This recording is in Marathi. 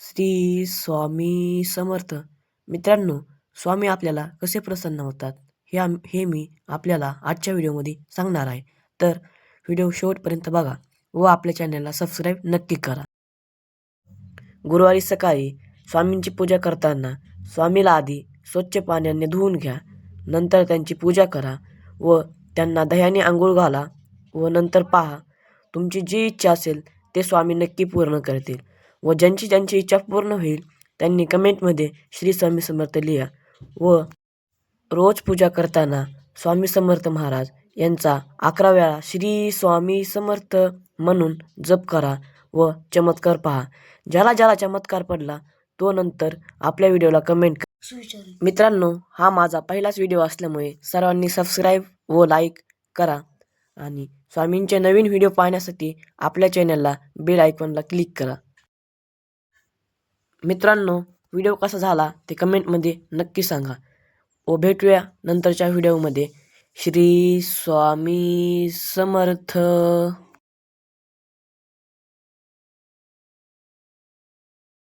श्री स्वामी समर्थ. मित्रांनो, स्वामी आपल्याला कसे प्रसन्न होतात हे मी आपल्याला आजच्या व्हिडिओमध्ये सांगणार आहे. तर व्हिडिओ शेवटपर्यंत बघा व आपल्या चॅनलला सबस्क्राईब नक्की करा. गुरुवारी सकाळी स्वामींची पूजा करताना स्वामीला आधी स्वच्छ पाण्याने धुवून घ्या. नंतर त्यांची पूजा करा व त्यांना दह्याने आंघोळ घाला व नंतर पहा, तुमची जी इच्छा असेल ते स्वामी नक्की पूर्ण करतील. व ज्यांची इच्छा पूर्ण होईल त्यांनी कमेंटमध्ये श्री स्वामी समर्थ लिहा व रोज पूजा करताना स्वामी समर्थ महाराज यांचा 11 वेळा श्री स्वामी समर्थ म्हणून जप करा व चमत्कार पहा. ज्याला चमत्कार पडला तो नंतर आपल्या व्हिडिओला कमेंट करा. मित्रांनो, हा माझा पहिलाच व्हिडिओ असल्यामुळे सर्वांनी सबस्क्राईब व लाईक करा आणि स्वामींचे नवीन व्हिडिओ पाहण्यासाठी आपल्या चॅनलला बेल आयकॉनला क्लिक करा. मित्रांनो, व्हिडिओ कसा झाला ते कमेंटमध्ये नक्की सांगा व भेटूया नंतरच्या व्हिडिओमध्ये. श्री स्वामी समर्थ.